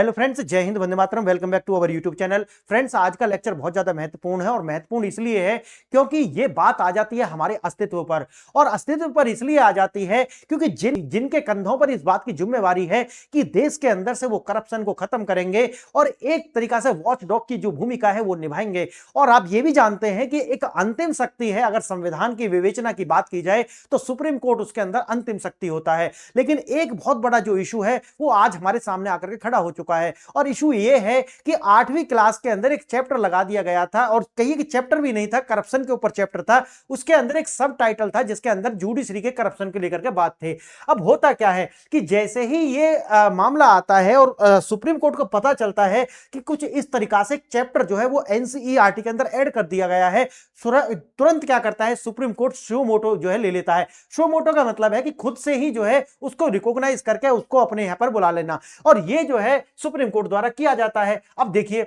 Hello friends, जय हिंद, वंदे मातरम। Welcome back to our YouTube channel. Friends, आज का लेक्चर बहुत ज्यादा महत्वपूर्ण है और महत्वपूर्ण इसलिए है क्योंकि ये बात आ जाती है हमारे अस्तित्व पर। और अस्तित्व पर इसलिए आ जाती है क्योंकि जिनके कंधों पर इस बात की जिम्मेवारी है कि देश के अंदर से वो करप्शन को खत्म करेंगे और एक तरीका से वॉच डॉग की जो भूमिका है वो निभाएंगे। और आप ये भी जानते हैं कि एक अंतिम शक्ति है, अगर संविधान की विवेचना की बात की जाए तो सुप्रीम कोर्ट उसके अंदर अंतिम शक्ति होता है। लेकिन एक बहुत बड़ा जो इशू है वो आज हमारे सामने आकर के खड़ा हो चुका है और इशू ये है कि 8वीं क्लास के अंदर एक चैप्टर लगा दिया गया था और कहिए कि चैप्टर भी नहीं था, करप्शन के ऊपर चैप्टर था। उसके अंदर एक सब टाइटल था जिसके अंदर जुडिशरी के करप्शन को लेकर के बात थी। अब होता क्या है कि जैसे ही ये मामला आता है और सुप्रीम कोर्ट को पता चलता है कि कुछ इस तरीका से चैप्टर जो है वो एनसीईआरटी के अंदर ऐड कर दिया गया है, तुरंत क्या करता है सुप्रीम कोर्ट शो मोटो जो है ले लेता है। शो मोटो का मतलब है कि खुद से ही जो है उसको रिकॉग्नाइज करके उसको अपने यहां पर बुला लेना, और ये जो है सुप्रीम कोर्ट द्वारा किया जाता है। अब देखिए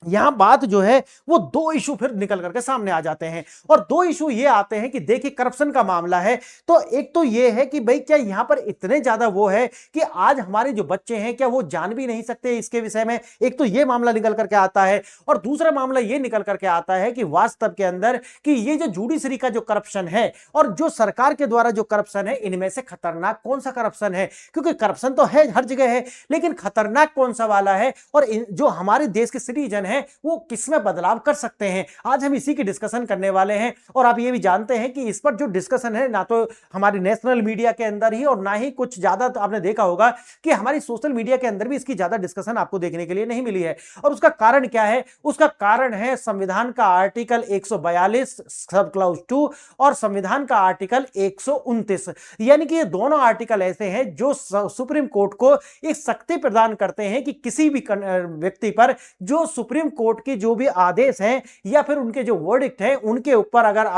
यहां बात जो है वो दो इशू फिर निकल करके सामने आ जाते हैं और दो इशू ये आते हैं कि देखिए करप्शन का मामला है तो एक तो ये है कि भाई क्या यहां पर इतने ज्यादा वो है कि आज हमारे जो बच्चे हैं क्या वो जान भी नहीं सकते इसके विषय में। एक तो ये मामला निकल करके आता है और दूसरा मामला ये निकल करके आता है कि वास्तव के अंदर कि ये जो जुडिशरी का जो करप्शन है और जो सरकार के द्वारा जो करप्शन है, इनमें से खतरनाक कौन सा करप्शन है, क्योंकि करप्शन तो है हर जगह है लेकिन खतरनाक कौन सा वाला है और जो हमारे देश के सिटीजन है वो किसमें बदलाव कर सकते हैं। आज हम इसी की डिस्कशन करने वाले हैं और आप ये भी जानते हैं कि इस पर जो डिस्कशन है ना तो हमारी नेशनल मीडिया के अंदर ही और ना ही कुछ ज्यादा, तो आपने देखा होगा कि हमारी सोशल मीडिया के अंदर भी इसकी ज्यादा डिस्कशन आपको देखने के लिए नहीं मिली है। और उसका कारण क्या है? उसका कारण है संविधान का आर्टिकल 142 सब क्लॉज 2 और संविधान का आर्टिकल 129। यानी कि ये दोनों आर्टिकल ऐसे हैं जो सुप्रीम कोर्ट को एक शक्ति प्रदान करते हैं कि किसी भी व्यक्ति पर जो सुप्रीम कोर्ट के जो भी आदेश हैं या फिर उनके जो वर्डिक्ट हैं उनके ऊपर अगर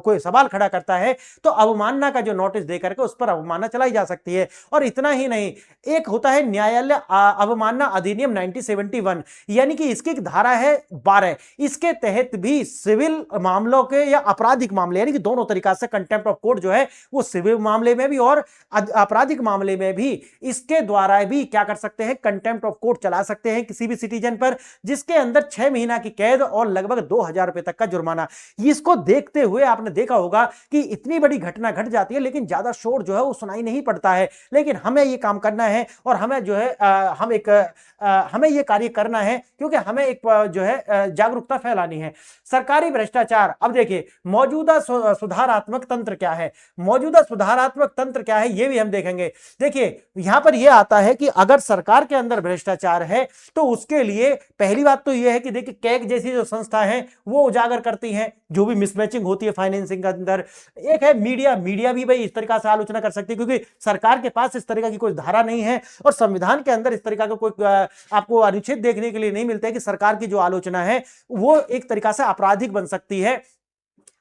कोई सवाल खड़ा करता है तो अवमानना का जो नोटिस देकर के उस पर अवमानना चलाई जा सकती है। और इतना ही नहीं, एक होता है न्यायालय अवमानना अधिनियम 1971, यानी कि इसकी एक धारा है 12। इसके तहत भी सिविल मामलों के या आपराधिक मामले, यानी कि दोनों तरीका से कंटेम्प्ट ऑफ कोर्ट जो है वो सिविल मामले में भी और आपराधिक मामले में भी इसके द्वारा भी क्या कर सकते हैं, कंटेम्प्ट ऑफ कोर्ट चला सकते हैं किसी भी सिटीजन पर, जिसके अंदर 6 महीना की कैद और लगभग 2000 रुपए तक का जुर्माना। इसको देखते हुए आपने देखा होगा कि इतनी बड़ी घटना घट जाती है लेकिन ज्यादा शोर जो है वो सुनाई नहीं पड़ता है। लेकिन हमें ये काम करना है और हमें जो है हमें ये कार्य करना है क्योंकि हमें एक जो है जागरूकता फैलानी है। सरकारी भ्रष्टाचार, अब देखिए मौजूदा सुधारात्मक तंत्र क्या है, मौजूदा सुधारात्मक तंत्र क्या है ये भी हम देखेंगे। देखिए यहां पर यह आता है कि अगर सरकार के अंदर भ्रष्टाचार है तो उसके लिए पहली बात तो यह है कि देखिए कैग जैसी जो संस्था है वो उजागर करती हैं जो भी मिसमैचिंग होती है फाइनेंसिंग के अंदर। एक है मीडिया, मीडिया भी भाई इस तरीका से आलोचना कर सकती है क्योंकि सरकार के पास इस तरीका की कोई धारा नहीं है और संविधान के अंदर इस तरीका का कोई आपको अनुच्छेद देखने के लिए नहीं मिलता है कि सरकार की जो आलोचना है वो एक तरीका से आपराधिक बन सकती है।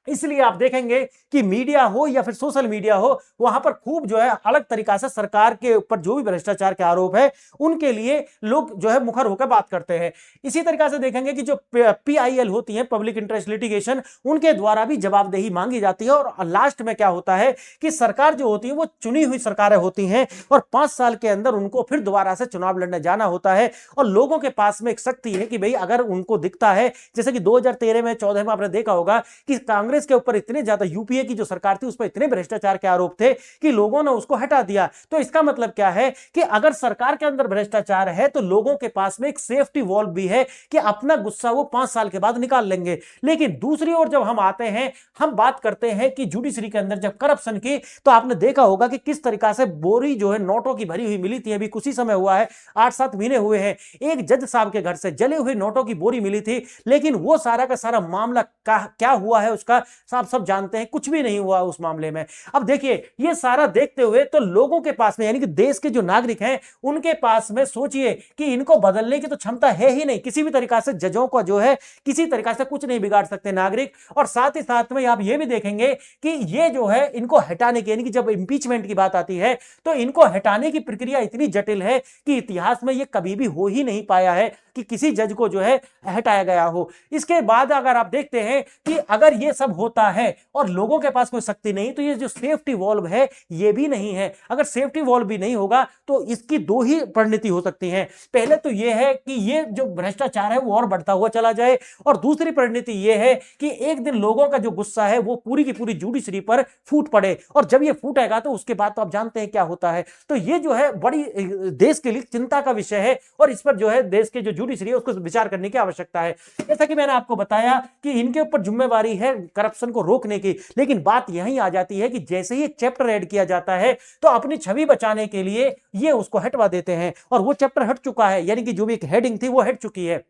इसलिए आप देखेंगे कि मीडिया हो या फिर सोशल मीडिया हो, वहां पर खूब जो है अलग तरीका से सरकार के ऊपर जो भी भ्रष्टाचार के आरोप है उनके लिए लोग जो है मुखर होकर बात करते हैं। इसी तरीका से देखेंगे कि जो पीआईएल होती है, पब्लिक इंटरेस्ट लिटिगेशन, उनके द्वारा भी जवाबदेही मांगी जाती है। और लास्ट में क्या होता है कि सरकार जो होती है वो चुनी हुई सरकारें होती हैं और 5 साल के अंदर उनको फिर दोबारा से चुनाव लड़ने जाना होता है और लोगों के पास में एक शक्ति है कि भाई अगर उनको दिखता है, जैसे कि 2013 में 14 में आपने देखा होगा कि कांग्रेस के ऊपर इतने ज्यादा, यूपीए की जो सरकार थी उस पर इतने भ्रष्टाचार के आरोप थे कि लोगों ने उसको हटा दिया। तो इसका मतलब क्या है कि अगर सरकार के अंदर भ्रष्टाचार है तो लोगों के पास में एक सेफ्टी वॉल्व भी है कि अपना गुस्सा वो 5 साल के बाद निकाल लेंगे। लेकिन दूसरी ओर जब हम आते हैं, हम बात करते हैं कि जुडिशरी के अंदर जब करप्शन की, तो आपने देखा होगा कि किस तरीका से बोरी जो है नोटों की भरी हुई मिली थी। अभी कुछ ही समय हुआ है, 8-7 महीने हुए हैं, एक जज साहब के घर से जले हुए नोटों की बोरी मिली थी। लेकिन वो सारा का सारा मामला क्या हुआ है उसका सब जानते हैं, कुछ भी नहीं हुआ उस मामले में। अब देखिए ये सारा देखते हुए तो लोगों के पास में, यानी कि देश के जो नागरिक हैं उनके पास में सोचिए कि इनको बदलने की तो क्षमता है ही नहीं। किसी भी तरीका से जजों को जो है किसी तरीका से कुछ नहीं बिगाड़ सकते नागरिक। और साथ ही साथ में आप ये भी देखेंगे कि ये जो है इनको हटाने की, यानी कि जब इंपीचमेंट की बात आती है तो इनको हटाने की प्रक्रिया इतनी जटिल है कि इतिहास में ये कभी भी हो ही नहीं पाया है कि किसी जज को जो है हटाया गया हो। इसके बाद अगर आप देखते हैं कि अगर ये सब होता है और लोगों के पास कोई शक्ति नहीं, तो ये जो सेफ्टी वॉल्व है ये भी नहीं है। अगर सेफ्टी वॉल्व भी नहीं होगा तो इसकी दो ही परिणति हो सकती है। पहले तो ये है कि ये जो भ्रष्टाचार है वो और बढ़ता हुआ चला जाए, और दूसरी परिणति ये है कि एक दिन लोगों का जो गुस्सा है वो पूरी की पूरी जुडिशरी पर फूट पड़े, और जब ये फूटेगा तो उसके बाद तो आप जानते हैं क्या होता है। तो ये जो है बड़ी देश के लिए चिंता का विषय है, और इस पर जो है देश के जो जुडिशरी है उसको विचार करने की आवश्यकता है। जैसा कि मैंने आपको बताया कि इनके ऊपर जिम्मेवारी है करप्शन को रोकने की, लेकिन बात यहीं आ जाती है कि जैसे ही चैप्टर ऐड किया जाता है तो अपनी छवि बचाने के लिए ये उसको हटवा देते हैं, और वो चैप्टर हट चुका है, यानी कि जो भी एक हेडिंग थी वो हट चुकी है।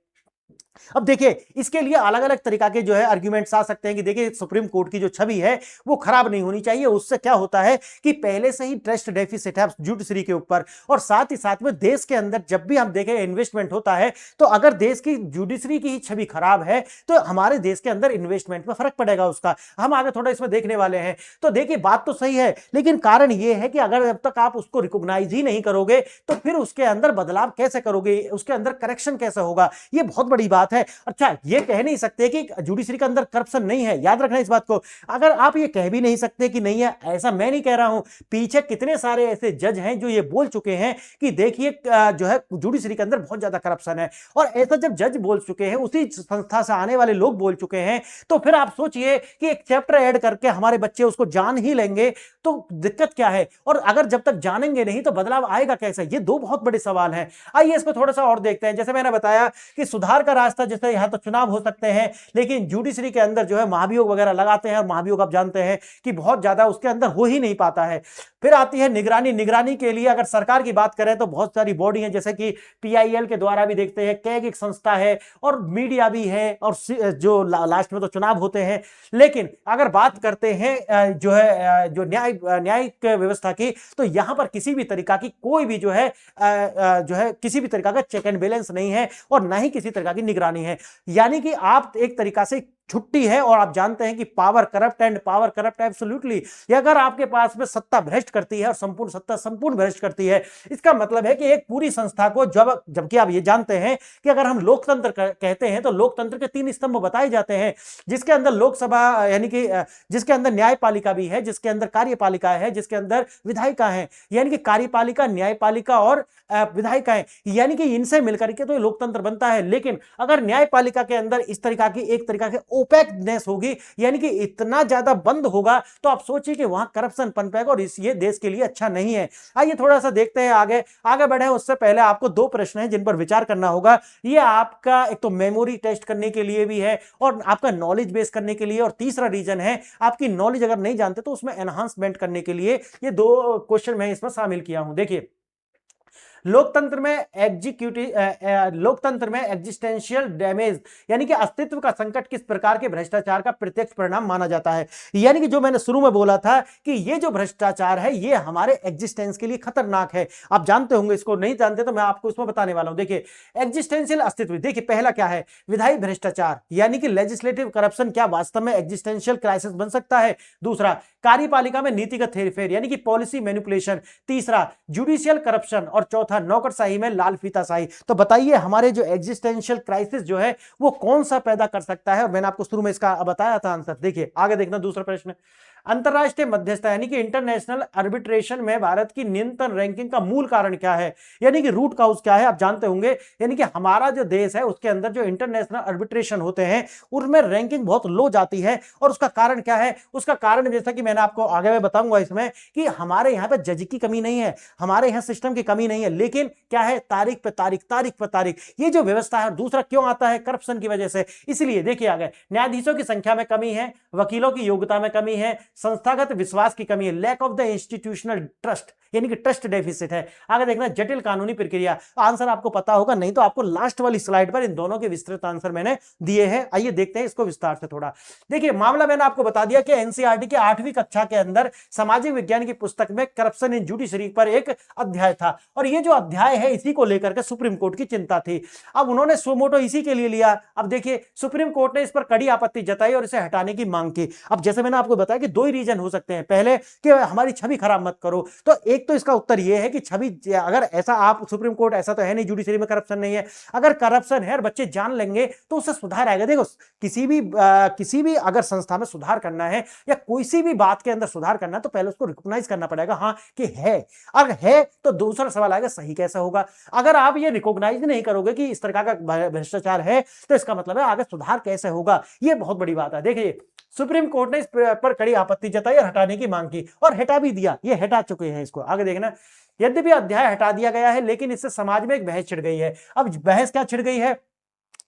अब देखिए इसके लिए अलग अलग तरीका के जो है आर्गुमेंट्स आ सकते हैं कि देखिए सुप्रीम कोर्ट की जो छवि है वो खराब नहीं होनी चाहिए। उससे क्या होता है कि पहले से ही ट्रस्ट डेफिसिट है जुडिशरी के ऊपर, और साथ ही साथ में देश के अंदर जब भी हम देखें इन्वेस्टमेंट होता है तो अगर देश की जुडिशरी की ही छवि खराब है तो हमारे देश के अंदर इन्वेस्टमेंट में फर्क पड़ेगा उसका। हम आगे थोड़ा इसमें देखने वाले हैं। तो देखिए बात तो सही है, लेकिन कारण यह है कि अगर जब तक आप उसको रिकॉग्नाइज ही नहीं करोगे तो फिर उसके अंदर बदलाव कैसे करोगे, उसके अंदर करेक्शन कैसे होगा, यह बहुत बड़ी बात है। अच्छा, ये कह नहीं सकते कि जुडिशरी के अंदर करप्शन नहीं है, याद रखना इस बात को। अगर आप ये कह भी नहीं सकते कि नहीं है, ऐसा मैं नहीं कह रहा हूं। पीछे कितने सारे ऐसे जज हैं जो ये बोल चुके हैं कि देखिए जो है जुडिशरी के अंदर बहुत ज्यादा करप्शन है, और ऐसा जब जज बोल चुके हैं, उसी संस्था से आने वाले लोग बोल चुके हैं, तो फिर आप सोचिए कि एक चैप्टर ऐड करके हमारे बच्चे उसको जान ही लेंगे तो दिक्कत क्या है, और अगर जब तक जानेंगे नहीं तो बदलाव आएगा कैसे। ये दो बहुत बड़े सवाल हैं। आइए इसको थोड़ा सा और देखते हैं। जैसे मैंने बताया कि सुधार का रास्ता, जैसे यहां तो चुनाव हो सकते हैं, लेकिन जुडिशरी के अंदर जो है महाभियोग वगैरह लगाते हैं, और महाभियोग आप जानते हैं कि बहुत ज्यादा उसके अंदर हो ही नहीं पाता है। फिर आती है निगरानी। निगरानी के लिए अगर सरकार की बात करें तो बहुत सारी बॉडी है, जैसे कि पीआईएल के द्वारा भी देखते हैं, कैग एक संस्था है, और मीडिया भी है, और जो लास्ट में तो चुनाव होते हैं। लेकिन अगर बात करते हैं जो है जो न्यायिक व्यवस्था की, तो यहां पर किसी भी तरीका की कोई भी जो है किसी भी तरीका का चेक एंड बैलेंस नहीं है, और ना ही किसी तरीका की निगरानी है। यानी कि आप एक तरीका से छुट्टी है, और आप जानते हैं कि power corrupt and power corrupt absolutely. अगर आपके पास में सत्ता भ्रष्ट करती है और संपूर्ण सत्ता संपूर्ण भ्रष्ट करती है, इसका मतलब है कि एक पूरी संस्था को जबकि आप ये जानते हैं कि अगर हम लोकतंत्र कहते हैं तो लोकतंत्र के 3 स्तंभ बताए जाते हैं, जिसके अंदर लोकसभा यानी कि जिसके अंदर न्यायपालिका भी है, जिसके अंदर कार्यपालिका है, जिसके अंदर विधायिका है, यानी कि कार्यपालिका, न्यायपालिका और विधायिकाएं, यानी कि इनसे मिलकर के तो लोकतंत्र बनता है। लेकिन अगर न्यायपालिका के अंदर इस तरीका की एक तरीका के ओपेकनेस होगी, यानी कि इतना ज्यादा बंद होगा, तो आप सोचिए कि वहां करप्शन पनपेगा, और ये देश के लिए अच्छा नहीं है। आइए थोड़ा सा देखते हैं, आगे बढ़े। उससे पहले आपको 2 प्रश्न हैं जिन पर विचार करना होगा। ये आपका एक तो मेमोरी टेस्ट करने के लिए भी है, और आपका नॉलेज बेस करने के लिए, और तीसरा रीजन है आपकी नॉलेज अगर नहीं जानते तो उसमें एनहांसमेंट करने के लिए। ये 2 क्वेश्चन मैं इसमें शामिल किया हूं। देखिए, लोकतंत्र में एग्जिस्टेंशियल डैमेज, यानी कि अस्तित्व का संकट किस प्रकार के भ्रष्टाचार का प्रत्यक्ष परिणाम माना जाता है। यानी कि जो मैंने शुरू में बोला था कि ये जो भ्रष्टाचार है ये हमारे एग्जिस्टेंस के लिए खतरनाक है। आप जानते होंगे, इसको नहीं जानते तो मैं आपको इसमें बताने वाला हूं। देखिए, एग्जिस्टेंशियल अस्तित्व, देखिए पहला क्या है, विधायी भ्रष्टाचार, यानी कि लेजिस्लेटिव करप्शन क्या वास्तव में एग्जिस्टेंशियल क्राइसिस बन सकता है। दूसरा, कार्यपालिका में नीतिगत हेरफेर, यानी कि पॉलिसी मैनिपुलेशन। तीसरा, जुडिशियल करप्शन, और चौथा, नौकरशाही में लाल फीताशाही। तो बताइए हमारे जो एग्जिस्टेंशियल क्राइसिस जो है वो कौन सा पैदा कर सकता है, और मैंने आपको शुरू में इसका बताया था आंसर। देखिए आगे देखना, दूसरा प्रश्न, अंतरराष्ट्रीय मध्यस्थता यानी कि इंटरनेशनल आर्बिट्रेशन में भारत की न्यूनतम रैंकिंग का मूल कारण क्या है, यानी कि रूट काउज क्या है। आप जानते होंगे, यानी कि हमारा जो देश है उसके अंदर जो इंटरनेशनल आर्बिट्रेशन होते हैं उनमें रैंकिंग बहुत लो जाती है, और उसका कारण क्या है। उसका कारण जैसा कि मैंने आपको आगे में बताऊंगा इसमें, कि हमारे यहाँ पे जज की कमी नहीं है, हमारे यहाँ सिस्टम की कमी नहीं है, लेकिन क्या है, तारीख पे तारीख, तारीख पे तारीख, ये जो व्यवस्था है। दूसरा क्यों आता है, करप्शन की वजह से। इसलिए देखिए आगे, न्यायाधीशों की संख्या में कमी है, वकीलों की योग्यता में कमी है, संस्थागत विश्वास की कमी है, lack of the institutional trust, यानी कि ट्रस्ट डेफिसिट है। आगे देखना, जटिल कानूनी प्रक्रिया। आंसर आपको पता होगा, नहीं तो आपको लास्ट वाली स्लाइड पर इन दोनों के विस्तृत आंसर मैंने दिए हैं। आइए देखते हैं इसको विस्तार से थोड़ा। देखिए, मामला मैंने आपको बता दिया कि एनसीईआरटी के 8वीं कक्षा के अंदर सामाजिक विज्ञान की पुस्तक में करप्शन इन जुडिशरी पर एक अध्याय था, और ये जो अध्याय है इसी को लेकर के सुप्रीम कोर्ट की चिंता थी। अब उन्होंने सुमोटो इसी के लिए लिया। अब देखिए, सुप्रीम कोर्ट ने इस पर कड़ी आपत्ति जताई और इसे हटाने की मांग की। अब जैसे मैंने आपको बताया कि 2 ही रीजन हो सकते हैं। पहले कि हमारी छवि खराब मत करो, तो एक तो इसका उत्तर यह है कि छवि, अगर ऐसा आप सुप्रीम कोर्ट ऐसा तो है नहीं जुडिशरी में करप्शन नहीं है, अगर करप्शन है और बच्चे जान लेंगे तो उससे सुधार आएगा। देखो किसी भी अगर संस्था में सुधार करना है या कोई सी भी बात के अंदर सुधार करना है तो पहले उसको रिकॉग्नाइज करना पड़ेगा, हाँ कि है। अगर है तो दूसरा सवाल आएगा सही कैसे होगा। अगर आप ये रिकॉग्नाइज नहीं करोगे कि इस तरह का भ्रष्टाचार है तो इसका मतलब है आगे सुधार कैसे होगा। ये बहुत बड़ी बात है। देखिए सुप्रीम कोर्ट ने इस पर कड़ी आपत्ति जताई और हटाने की मांग की और हटा भी दिया, ये हटा चुके हैं इसको। आगे देखना, यद्यपि अध्याय हटा दिया गया है लेकिन इससे समाज में एक बहस छिड़ गई है। अब बहस क्या छिड़ गई है,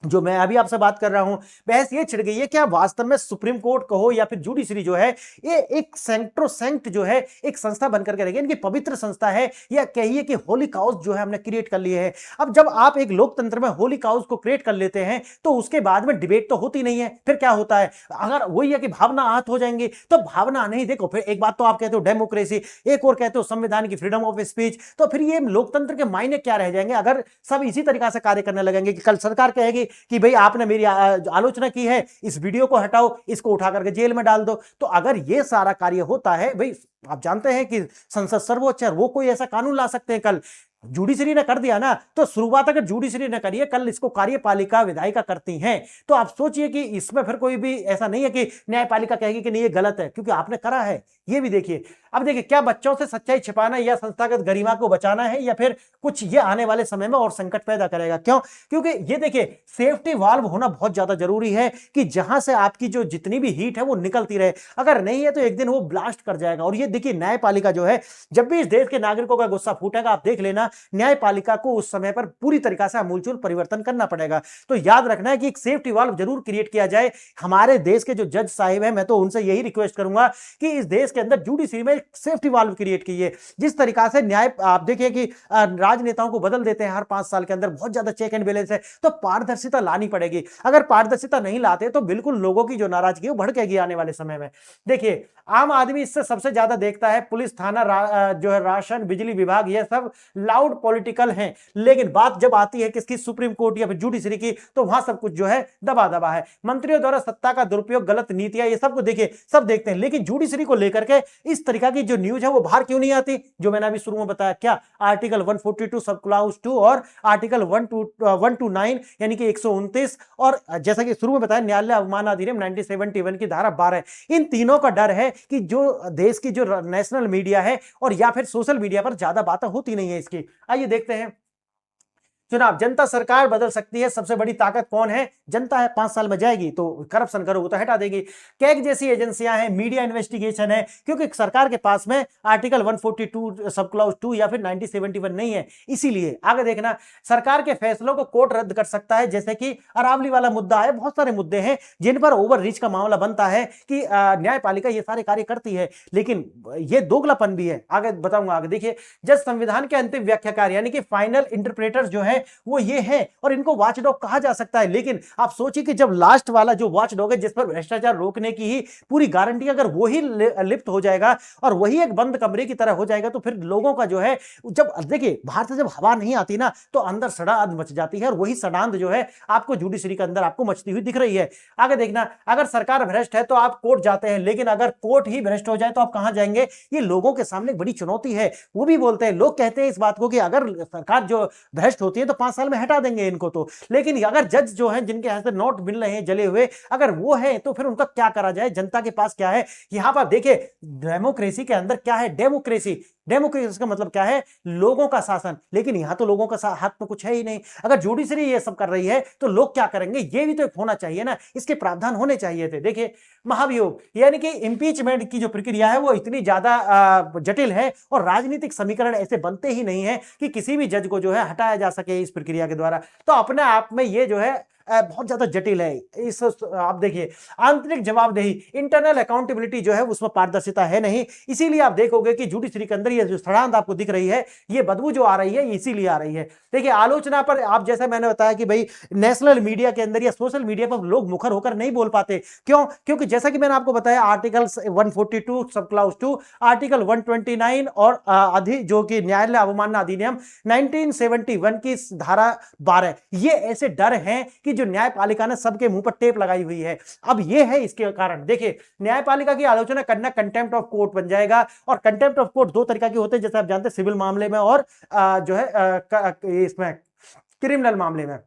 जो मैं अभी आपसे बात कर रहा हूं, बहस ये छिड़ गई है क्या वास्तव में सुप्रीम कोर्ट कहो या फिर जुडिशरी जो है ये एक सेंट्रोसेंक्ट जो है एक संस्था बनकर के रहेगी, इनकी पवित्र संस्था है, या कहिए कि होली काउज जो है हमने क्रिएट कर लिए है। अब जब आप एक लोकतंत्र में होली काउज को क्रिएट कर लेते हैं तो उसके बाद में डिबेट तो होती नहीं है, फिर क्या होता है, अगर वही है कि भावना आहत हो जाएंगी तो भावना नहीं। देखो फिर एक बात तो आप कहते हो डेमोक्रेसी, एक और कहते हो संविधान की फ्रीडम ऑफ स्पीच, तो फिर ये लोकतंत्र के मायने क्या रह जाएंगे अगर सब इसी तरीका से कार्य करने लगेंगे कि कल सरकार कहेगी कि भाई आपने मेरी आलोचना की है, इस वीडियो को हटाओ, इसको उठा करके जेल में डाल दो। तो अगर ये सारा कार्य होता है, भाई आप जानते हैं कि संसद सर्वोच्च है, वो कोई ऐसा कानून ला सकते हैं। कल जुडिशरी ने कर दिया ना, तो शुरुआत अगर जुडिशरी ने करी है, कल इसको कार्यपालिका विधायिका करती हैं, तो आप सोचिए कि इसमें फिर कोई भी ऐसा नहीं है कि न्यायपालिका कहेगी कि नहीं ये गलत है, क्योंकि आपने करा है। ये भी देखिए। अब देखिए, क्या बच्चों से सच्चाई छिपाना या संस्थागत गरिमा को बचाना है, या फिर कुछ ये आने वाले समय में और संकट पैदा करेगा? क्यों? क्योंकि ये देखिए, सेफ्टी वाल्व होना बहुत ज्यादा जरूरी है कि जहां से आपकी जो जितनी भी हीट है वो निकलती रहे। अगर नहीं है तो एक दिन वो ब्लास्ट कर जाएगा। और ये देखिए, न्यायपालिका जो है, जब भी इस देश के नागरिकों का गुस्सा फूटेगा, आप देख लेना, न्यायपालिका को उस समय पर पूरी तरीका से आमूलचूल परिवर्तन करना पड़ेगा। तो याद रखना है कि एक सेफ्टी वाल्व जरूर क्रिएट किया जाए। हमारे देश के जो जज साहिब हैं, मैं तो उनसे यही रिक्वेस्ट करूंगा कि इस देश के अंदर जुडिशरी में सेफ्टी वाल्व क्रिएट कीजिए। जिस तरीका से न्याय, आप देखिए कि राजनेताओं को बदल देते हैं हर 5 साल के अंदर, बहुत ज्यादा चेक एंड बैलेंस है, तो पारदर्शिता लानी पड़ेगी। अगर पारदर्शिता नहीं लाते तो बिल्कुल लोगों की जो नाराजगी है वो भड़केगी आने वाले समय में। देखिए, आम आदमी इससे सबसे ज्यादा देखता है पुलिस, थाना, जो है राशन, बिजली विभाग, ये सब लाउड पॉलिटिकल हैं। लेकिन बात जब आती है किसकी, सुप्रीम कोर्ट या फिर जुडिशरी की, तो वहां सब कुछ जो है दबा दबा है। मंत्रियों द्वारा सत्ता का दुरुपयोग, गलत नीतियां, ये सब को देखिए, सब देखते हैं। लेकिन जुडिशरी को लेकर के इस तरीका की जो न्यूज है वो बाहर क्यों नहीं आती? जो मैंने अभी शुरू में बताया, क्या आर्टिकल 142 सब क्लॉज 2 और आर्टिकल 129 यानी कि 129, और जैसा कि शुरू में बताया न्यायालय अवमान अधिनियम 1971 की धारा 12, इन तीनों का डर है कि जो देश की जो नेशनल मीडिया है और या फिर सोशल मीडिया पर ज्यादा बातें होती नहीं है इसकी। आइए देखते हैं। चुनाव, जनता सरकार बदल सकती है, सबसे बड़ी ताकत कौन है? जनता है। 5 साल में जाएगी तो करप्शन करोगे तो हटा देगी। कैग जैसी एजेंसियां हैं, मीडिया इन्वेस्टिगेशन है, क्योंकि सरकार के पास में आर्टिकल 142 सब क्लॉज 2 या फिर 1971 नहीं है, इसीलिए। आगे देखना, सरकार के फैसलों को कोर्ट रद्द कर सकता है, जैसे कि अरावली वाला मुद्दा है। बहुत सारे मुद्दे हैं जिन पर ओवर रीच का मामला बनता है कि न्यायपालिका ये सारे कार्य करती है, लेकिन ये दोगलापन भी है। आगे बताऊंगा। आगे देखिए, जज संविधान के अंतिम व्याख्याकार यानी कि फाइनल इंटरप्रेटर्स जो है वो ये है, और इनको वॉचडॉग कहा जा सकता है। लेकिन आप सोचिए कि जब लास्ट वाला जो वॉचडॉग है, जिस पर भ्रष्टाचार रोकने की ही पूरी गारंटी, अगर वही लिप्त हो जाएगा और वही एक बंद कमरे की तरह हो जाएगा, तो फिर लोगों का जो है, जब देखिए बाहर से जब हवा नहीं आती ना, तो अंदर सड़ांध मच जाती है, और वही सड़ांध जो है आपको जुडिशरी के अंदर आपको मचती हुई दिख रही है। आगे देखना, अगर सरकार भ्रष्ट है तो आप कोर्ट जाते हैं, लेकिन अगर कोर्ट ही भ्रष्ट हो जाए तो आप कहां जाएंगे? ये लोगों के सामने बड़ी चुनौती है। वो भी बोलते हैं, लोग कहते हैं इस बात को कि अगर सरकार जो भ्रष्ट होती है तो 5 साल में हटा देंगे इनको तो, लेकिन अगर जज जो है जिनके हाथ से नोट मिल रहे हैं जले हुए, अगर वो है तो फिर उनका क्या करा जाए? जनता के पास क्या है? यहां पर देखिए, डेमोक्रेसी के अंदर क्या है? डेमोक्रेसी का मतलब क्या है? लोगों का शासन। लेकिन यहां तो लोगों का हाथ में कुछ है ही नहीं। अगर जुडिशरी ये सब कर रही है तो लोग क्या करेंगे? ये भी तो एक होना चाहिए ना, इसके प्रावधान होने चाहिए थे। देखिए, महाभियोग यानी कि इंपीचमेंट की जो प्रक्रिया है वो इतनी ज्यादा जटिल है, और राजनीतिक समीकरण ऐसे बनते ही नहीं है कि किसी भी जज को जो है हटाया जा सके इस प्रक्रिया के द्वारा। तो अपने आप में ये जो है बहुत ज्यादा जटिल है। इस आप देखिए, आंतरिक जवाबदेही, इंटरनल अकाउंटेबिलिटी जो है उसमें पारदर्शिता है नहीं, इसीलिए आप देखोगे कि जुडिशरी के अंदर ये जो सड़ांध आपको दिख रही है, ये बदबू जो आ रही है, इसीलिए आ रही है। देखिए, आलोचना पर आप, जैसा मैंने बताया कि भाई नेशनल मीडिया के अंदर या सोशल मीडिया पर लोग मुखर होकर नहीं बोल पाते। क्यों? क्योंकि जैसा कि मैंने आपको बताया, आर्टिकल 142 सब क्लॉज 2, आर्टिकल 129 और जो कि न्यायालय अवमानना अधिनियम 1971 की धारा 12, ये ऐसे डर हैं कि जो न्यायपालिका ने सबके मुंह पर टेप लगाई हुई है। अब ये है इसके कारण। देखिए, न्यायपालिका की आलोचना करना कंटेम्प्ट ऑफ कोर्ट बन जाएगा, और कंटेम्प्ट ऑफ कोर्ट दो तरीका के होते हैं, जैसे आप जानते हैं, सिविल मामले में और जो है इसमें क्रिमिनल मामले में।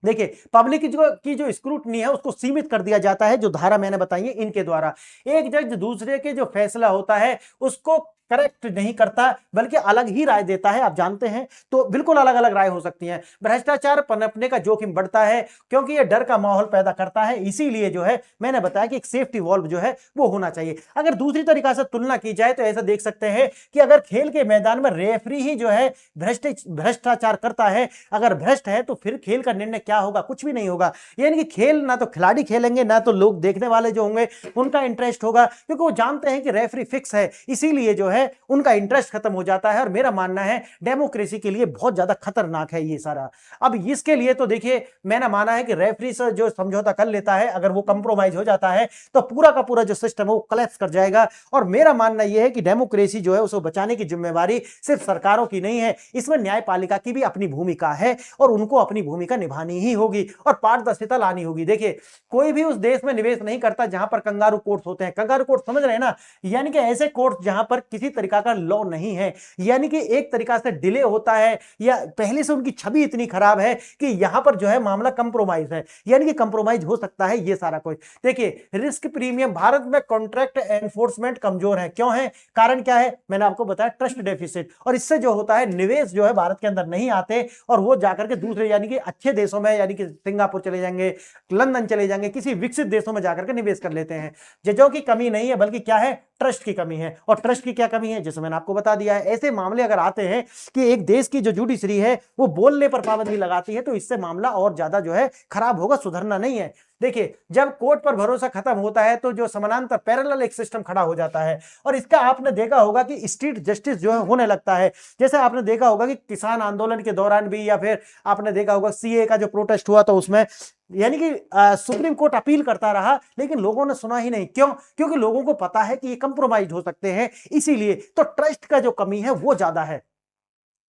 देखिए, पब्लिक की जो स्क्रूटनी है उसको सीमित कर दिया जाता है, जो धारा मैंने बताई है इनके द्वारा। एक जज दूसरे के जो फैसला होता है उसको करेक्ट नहीं करता, बल्कि अलग ही राय देता है। आप जानते हैं, तो बिल्कुल अलग अलग राय हो सकती है। भ्रष्टाचार पनपने का जोखिम बढ़ता है, क्योंकि यह डर का माहौल पैदा करता है। इसीलिए जो है मैंने बताया कि एक सेफ्टी वॉल्व जो है वो होना चाहिए। अगर दूसरी तरीका से तुलना की जाए तो ऐसा देख सकते हैं कि अगर खेल के मैदान में रेफरी ही जो है भ्रष्टाचार करता है, अगर भ्रष्ट है, तो फिर खेल का निर्णय क्या होगा? कुछ भी नहीं होगा। यानी कि खेल ना तो खिलाड़ी खेलेंगे, ना तो लोग देखने वाले जो होंगे उनका इंटरेस्ट होगा, क्योंकि वो जानते हैं कि रेफरी फिक्स है। इसीलिए जो है उनका इंटरेस्ट खत्म हो जाता है। और मेरा मानना है डेमोक्रेसी के लिए बहुत ज्यादा खतरनाक है ये सारा। अब इसके लिए तो देखिए, मैंने माना है कि रेफरी से जो समझौता कर लेता है, अगर वो कंप्रोमाइज हो जाता है, तो पूरा का पूरा जो सिस्टम है वो कोलैप्स कर जाएगा। और मेरा मानना यह है कि डेमोक्रेसी जो है उसे बचाने की जिम्मेवारी सिर्फ सरकारों की नहीं है, इसमें न्यायपालिका की भी अपनी भूमिका है, और उनको अपनी भूमिका निभानी ही होगी और पारदर्शिता लानी होगी। देखिए, कोई भी उस देश में निवेश नहीं करता जहां पर कंगारू कोर्ट होते हैं। कंगारू कोर्ट समझ रहे हैं ना? यानी कि ऐसे कोर्ट जहां पर किसी तरीका का लॉ नहीं है, यानी कि एक तरीका से डिले होता है, या पहले से उनकी छवि इतनी खराब है कि यहां पर जो है मामला कंप्रोमाइज है, यानी कि कंप्रोमाइज हो सकता है ये सारा कुछ। देखिए, रिस्क प्रीमियम, भारत में कॉन्ट्रैक्ट एनफोर्समेंट कमजोर है। क्यों है? कारण क्या है? मैंने आपको बताया, ट्रस्ट डेफिसिट। और इससे जो होता है, निवेश जो है भारत के अंदर नहीं आते, और वो जाकर के दूसरे यानी कि अच्छे देशों में, यानी कि सिंगापुर चले जाएंगे, लंदन चले जाएंगे, किसी विकसित देशों में जाकर के निवेश कर लेते हैं। जजों की कमी नहीं है, बल्कि क्या है? ट्रस्ट की कमी है। और ट्रस्ट की क्या कमी है? जैसे मैंने आपको बता दिया है। ऐसे मामले अगर आते हैं कि एक देश की जो जुडिशरी है वो बोलने पर पाबंदी लगाती है, तो इससे मामला और ज्यादा जो है खराब होगा, सुधरना नहीं है। देखिए, जब कोर्ट पर भरोसा खत्म होता है तो जो समानांतर पैरेलल एक सिस्टम खड़ा हो जाता है, और इसका आपने देखा होगा कि स्ट्रीट जस्टिस जो है होने लगता है। जैसे आपने देखा होगा कि किसान आंदोलन के दौरान भी, या फिर आपने देखा होगा सीए का जो प्रोटेस्ट हुआ, तो उसमें यानी कि सुप्रीम कोर्ट अपील करता रहा, लेकिन लोगों ने सुना ही नहीं। क्यों? क्योंकि लोगों को पता है कि ये कंप्रोमाइज हो सकते हैं। इसीलिए तो ट्रस्ट का जो कमी है वो ज्यादा है।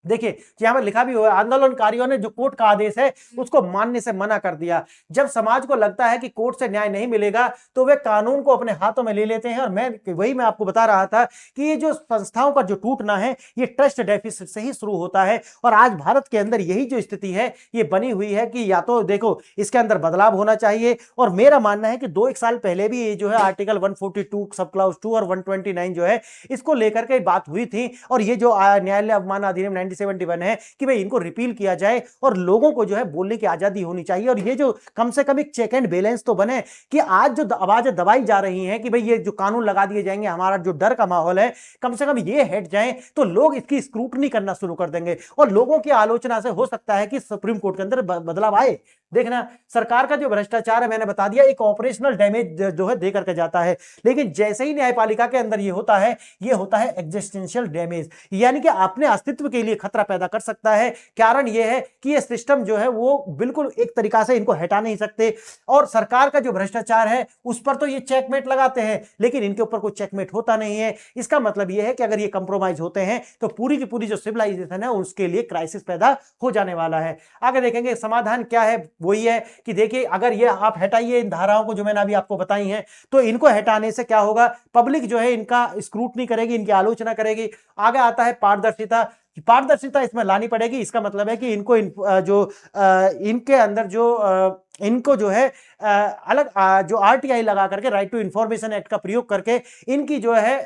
देखिए, यहां पर लिखा भी हुआ, आंदोलनकारियों ने जो कोर्ट का आदेश है उसको मानने से मना कर दिया। जब समाज को लगता है कि कोर्ट से न्याय नहीं मिलेगा, तो वे कानून को अपने हाथों में ले लेते हैं। और मैं आपको बता रहा था कि ये जो संस्थाओं का जो टूटना है, ये ट्रस्ट डेफिसिट से ही शुरू होता है। और आज भारत के अंदर यही जो स्थिति है ये बनी हुई है कि या तो देखो इसके अंदर बदलाव होना चाहिए। और मेरा मानना है कि 2-1 साल पहले भी ये जो है आर्टिकल 142 सब क्लॉज 2 और 129 जो है इसको लेकर के बात हुई थी। और ये जो न्यायालय अवमान अधिनियम 1971 है कि भाई इनको रिपील किया जाए, और लोगों को जो है बोलने की आजादी होनी चाहिए। और ये जो कम से कम एक चेक एंड बैलेंस तो बने, कि आज जो आवाजें दबाई जा रही हैं कि भाई ये जो कानून लगा दिए जाएंगे, हमारा जो डर का माहौल है, कम से कम ये हट जाए, तो लोग इसकी स्क्रूटनी करना शुरू कर देंगे। और लोगों की आलोचना से हो सकता है कि सुप्रीम कोर्ट के अंदर बदलाव आए। देखना, सरकार का जो भ्रष्टाचार है, मैंने बता दिया, एक ऑपरेशनल डैमेज जो है देकर के जाता है। लेकिन जैसे ही न्यायपालिका के अंदर ये होता है एग्जिस्टेंशियल डैमेज, यानी कि अपने अस्तित्व के लिए खतरा पैदा कर सकता है। कारण यह है कि ये सिस्टम जो है वो बिल्कुल एक तरीका से इनको हटा नहीं सकते। और सरकार का जो भ्रष्टाचार है उस पर तो ये चेकमेट लगाते हैं, लेकिन इनके ऊपर कोई चेकमेट होता नहीं है। इसका मतलब यह है कि अगर ये कंप्रोमाइज होते हैं तो पूरी की पूरी जो सिविलाइजेशन है उसके लिए क्राइसिस पैदा हो जाने वाला है। आगे देखेंगे समाधान क्या है। वही है कि देखिए, अगर ये आप हटाइए इन धाराओं को जो मैंने अभी आपको बताई हैं, तो इनको हटाने से क्या होगा? पब्लिक जो है इनका स्क्रूटनी करेगी, इनकी आलोचना करेगी। आगे आता है पारदर्शिता। पारदर्शिता इसमें लानी पड़ेगी। इसका मतलब है कि इनको इनके अंदर इनको जो है अलग जो आरटीआई लगा करके, राइट टू इंफॉर्मेशन एक्ट का प्रयोग करके, इनकी जो है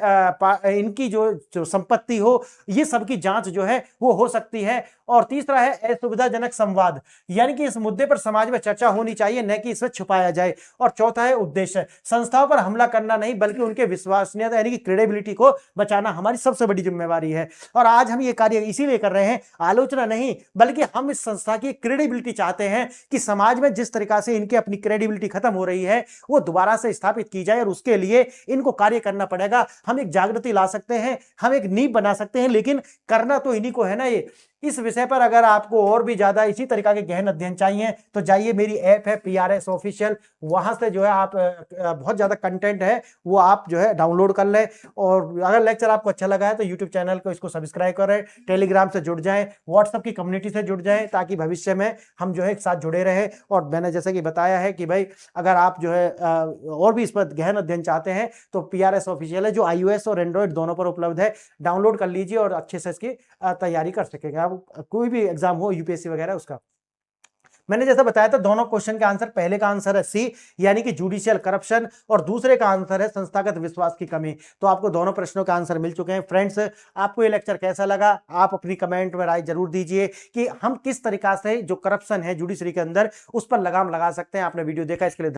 इनकी जो संपत्ति हो, ये सबकी जांच जो है वो हो सकती है। और तीसरा है असुविधाजनक संवाद, यानी कि इस मुद्दे पर समाज में चर्चा होनी चाहिए, न कि इसे छुपाया जाए। और चौथा है उद्देश्य, संस्थाओं पर हमला करना नहीं, बल्कि उनके विश्वसनीयता यानी कि क्रेडिबिलिटी को बचाना हमारी सबसे बड़ी जिम्मेवारी है। और आज हम ये कार्य इसीलिए कर रहे हैं, आलोचना नहीं, बल्कि हम इस संस्था की क्रेडिबिलिटी चाहते हैं कि समाज में जिस तरीका से इनकी अपनी क्रेडिबिलिटी खत्म हो रही है वो दोबारा से स्थापित की जाए। और उसके लिए इनको कार्य करना पड़ेगा। हम एक जागृति ला सकते हैं, हम एक नींव बना सकते हैं, लेकिन करना तो इन्हीं को है ना। ये इस विषय पर अगर आपको और भी ज्यादा इसी तरीका के गहन अध्ययन चाहिए तो जाइए, मेरी ऐप है PRS ऑफिशियल, वहां से जो है आप बहुत ज्यादा कंटेंट है वो आप जो है डाउनलोड कर लें। और अगर लेक्चर आपको अच्छा लगा है तो यूट्यूब चैनल को इसको सब्सक्राइब करें, टेलीग्राम से जुड़ जाएं, व्हाट्सएप की कम्युनिटी से जुड़ जाएं, ताकि भविष्य में हम जो है एक साथ जुड़े रहे। और मैंने जैसे कि बताया है कि भाई अगर आप जो है और भी इस पर गहन अध्ययन चाहते हैं तो PRS ऑफिशियल है, जो iOS और एंड्रॉइड दोनों पर उपलब्ध है, डाउनलोड कर लीजिए और अच्छे से इसकी तैयारी कर सकेंगे आप, कोई भी एग्जाम हो यूपीएससी वगैरह उसका। मैंने जैसा बताया था दोनों क्वेश्चन का आंसर, पहले का आंसर है सी यानी कि जुडिशियल करप्शन, और दूसरे का आंसर है संस्थागत विश्वास की कमी। तो आपको दोनों प्रश्नों का आंसर मिल चुके हैं। फ्रेंड्स, आपको ये लेक्चर कैसा लगा आप अपनी कमेंट में राय जरूर दीजिए कि हम किस तरीका से जो करप्शन है जुडिशरी के अंदर उस पर लगाम लगा सकते हैं। आपने वीडियो देखा इसके लिए